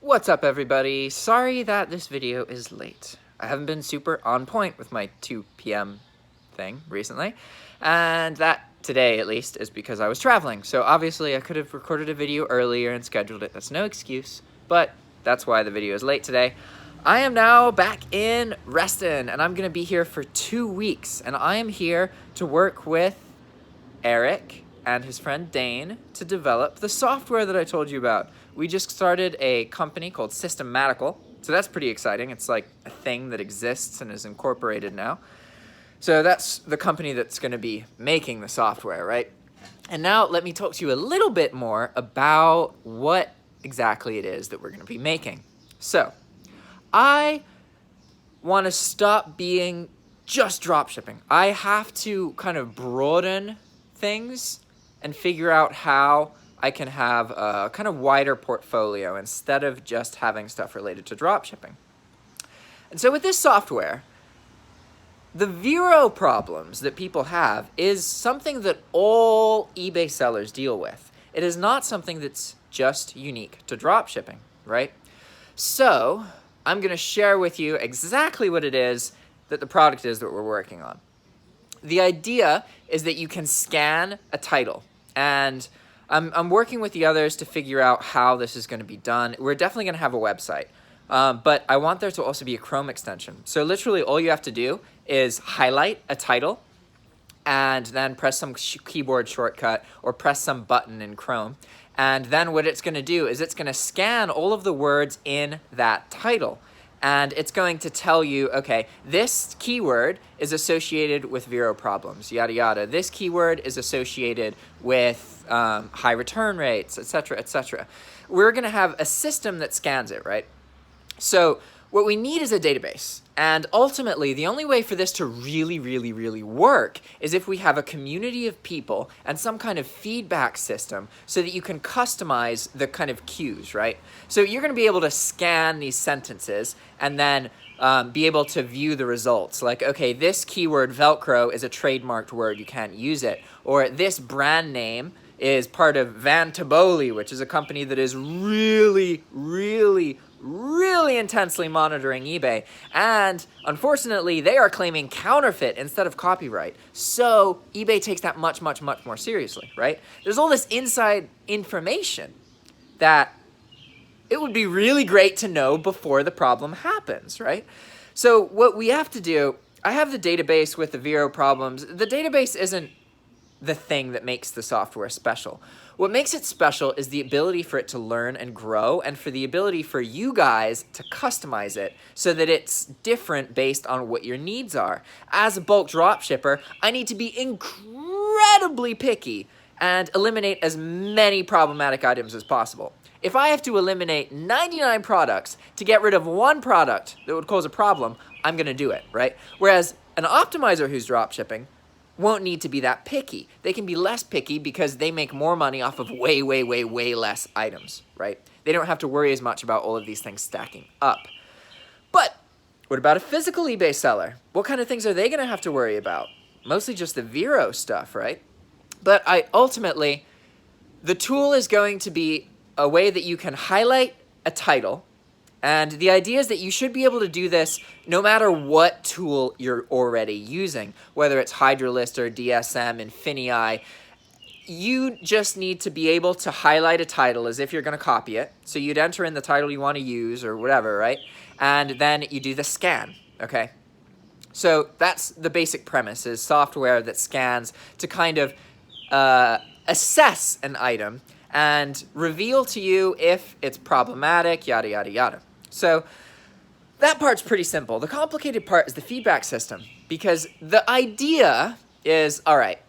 What's up, everybody? Sorry that this video is late. I haven't been super on point with my 2 p.m. thing recently, and that today at least is because I was traveling. So obviously I could have recorded a video earlier and scheduled it. That's no excuse, but that's why the video is late today. I am now back in Reston, and I'm gonna be here for 2 weeks, and I am here to work with Eric and his friend Dane to develop the software that I told you about. We just started a company called Systematical, so that's pretty exciting. It's like a thing that exists and is incorporated now. So that's the company that's going to be making the software, right? And now let me talk to you a little bit more about what exactly it is that we're going to be making. So I want to stop being just dropshipping. I have to kind of broaden things and figure out how I can have a kind of wider portfolio instead of just having stuff related to dropshipping. And so with this software, the VERO problems that people have is something that all eBay sellers deal with. It is not something that's just unique to dropshipping, right? So I'm going to share with you exactly what it is that the product is that we're working on. The idea is that you can scan a title, and I'm working with the others to figure out how this is going to be done. We're definitely going to have a website, but I want there to also be a Chrome extension. So literally all you have to do is highlight a title and then press some keyboard shortcut or press some button in Chrome. And then what it's going to do is it's going to scan all of the words in that title. And it's going to tell you, okay, this keyword is associated with VERO problems, yada, yada. This keyword is associated with high return rates, etc., etc. We're going to have a system that scans it, right? So what we need is a database. And ultimately, the only way for this to really work is if we have a community of people and some kind of feedback system so that you can customize the kind of cues, right? So you're going to be able to scan these sentences and then be able to view the results. Like, okay, this keyword Velcro is a trademarked word, you can't use it. Or this brand name is part of Van Taboli, which is a company that is really intensely monitoring eBay, and unfortunately they are claiming counterfeit instead of copyright. So eBay takes that much more seriously, right? There's all this inside information that it would be really great to know before the problem happens, right? So what we have to do, I have the database with the VERO problems. The database isn't the thing that makes the software special. What makes it special is the ability for it to learn and grow, and for the ability for you guys to customize it so that it's different based on what your needs are. As a bulk dropshipper, I need to be incredibly picky and eliminate as many problematic items as possible. If I have to eliminate 99 products to get rid of one product that would cause a problem, I'm going to do it, right? Whereas an optimizer who's dropshipping won't need to be that picky. They can be less picky because they make more money off of way less items, right? They don't have to worry as much about all of these things stacking up. But what about a physical eBay seller? What kind of things are they going to have to worry about? Mostly just the VERO stuff, right? But ultimately, the tool is going to be a way that you can highlight a title. And the idea is that you should be able to do this no matter what tool you're already using, whether it's Hydra Lister, DSM, Infinii. You just need to be able to highlight a title as if you're going to copy it. So you'd enter in the title you want to use or whatever, right? And then you do the scan, okay? So that's the basic premise, is software that scans to kind of assess an item and reveal to you if it's problematic, yada, yada, yada. So that part's pretty simple. The complicated part is the feedback system, because the idea is, all right,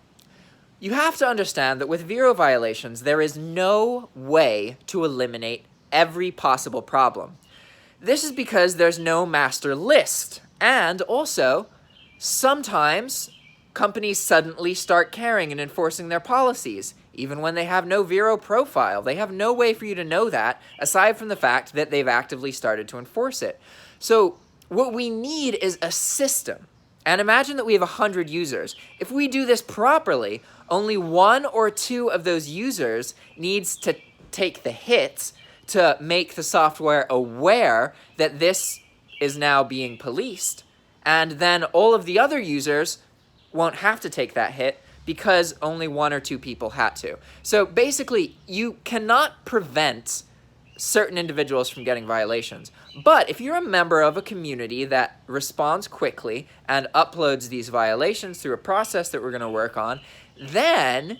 you have to understand that with VERO violations, there is no way to eliminate every possible problem. This is because there's no master list. And also, sometimes companies suddenly start caring and enforcing their policies, even when they have no VERO profile. They have no way for you to know that, aside from the fact that they've actively started to enforce it. So what we need is a system. And imagine that we have 100 users. If we do this properly, only 1 or 2 of those users needs to take the hits to make the software aware that this is now being policed, and then all of the other users won't have to take that hit because only 1 or 2 people had to. So basically, you cannot prevent certain individuals from getting violations. But if you're a member of a community that responds quickly and uploads these violations through a process that we're going to work on, then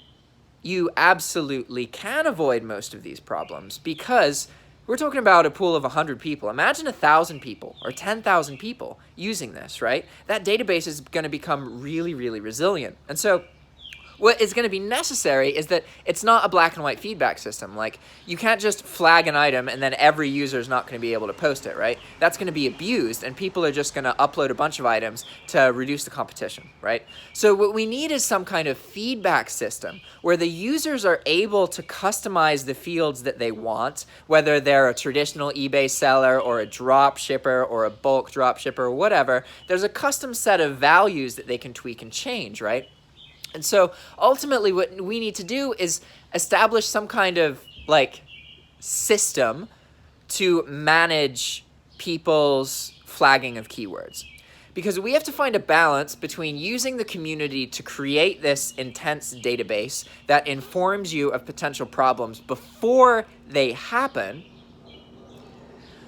you absolutely can avoid most of these problems, because we're talking about a pool of 100 people. Imagine 1,000 people or 10,000 people using this, right? That database is going to become really, really resilient. And so what is going to be necessary is that it's not a black and white feedback system. Like, you can't just flag an item and then every user is not going to be able to post it, right? That's going to be abused, and people are just going to upload a bunch of items to reduce the competition, right? So what we need is some kind of feedback system where the users are able to customize the fields that they want, whether they're a traditional eBay seller or a drop shipper or a bulk drop shipper or whatever. There's a custom set of values that they can tweak and change, right? And so ultimately what we need to do is establish some kind of like system to manage people's flagging of keywords. Because we have to find a balance between using the community to create this intense database that informs you of potential problems before they happen,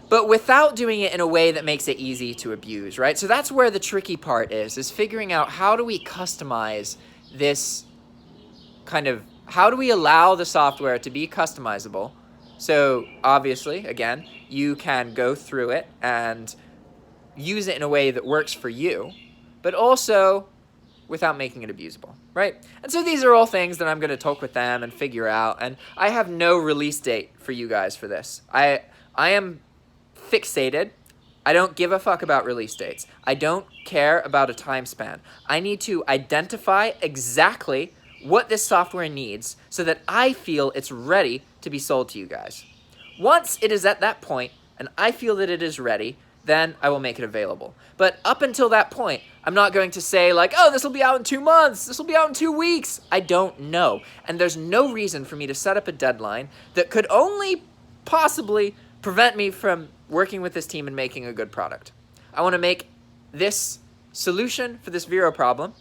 but without doing it in a way that makes it easy to abuse, right? So that's where the tricky part is figuring out how do we customize this kind of, how do we allow the software to be customizable? So obviously, again, you can go through it and use it in a way that works for you, but also without making it abusable, right? And so these are all things that I'm going to talk with them and figure out, and I have no release date for you guys for this. I am fixated. I don't give a fuck about release dates. I don't care about a time span. I need to identify exactly what this software needs so that I feel it's ready to be sold to you guys. Once it is at that point and I feel that it is ready, then I will make it available. But up until that point, I'm not going to say like, oh, this will be out in 2 months, this will be out in 2 weeks. I don't know. And there's no reason for me to set up a deadline that could only possibly prevent me from working with this team and making a good product. I want to make this solution for this VERO problem,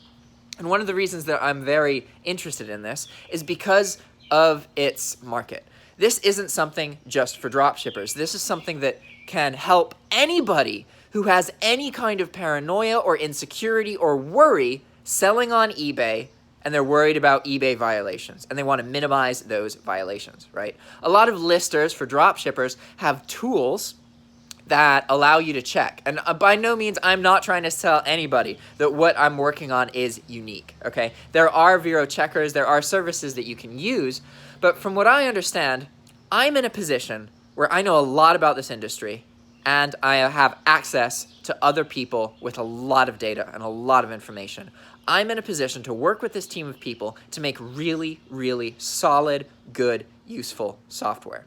and one of the reasons that I'm very interested in this is because of its market. This isn't something just for dropshippers. This is something that can help anybody who has any kind of paranoia or insecurity or worry selling on eBay, and they're worried about eBay violations, and they want to minimize those violations, right? A lot of listers for dropshippers have tools that allow you to check. And by no means, I'm not trying to tell anybody that what I'm working on is unique, okay? There are VERO checkers, there are services that you can use, but from what I understand, I'm in a position where I know a lot about this industry, and I have access to other people with a lot of data and a lot of information. I'm in a position to work with this team of people to make really, really solid, good, useful software.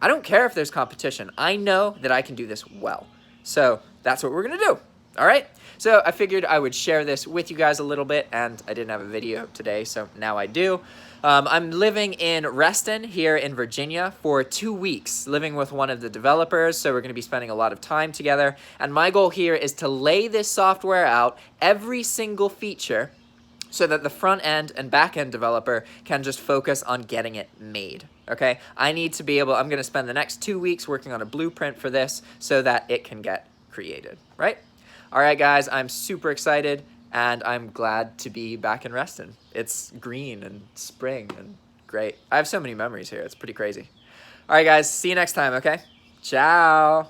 I don't care if there's competition. I know that I can do this well. So that's what we're gonna do, all right? So I figured I would share this with you guys a little bit, and I didn't have a video today, so now I do. I'm living in Reston here in Virginia for 2 weeks, living with one of the developers, so we're gonna be spending a lot of time together. And my goal here is to lay this software out, every single feature, so that the front end and back end developer can just focus on getting it made, okay? I need to be able, I'm gonna spend the next 2 weeks working on a blueprint for this so that it can get created, right? All right, guys, I'm super excited and I'm glad to be back in Reston. It's green and spring and great. I have so many memories here, it's pretty crazy. All right, guys, see you next time, okay? Ciao.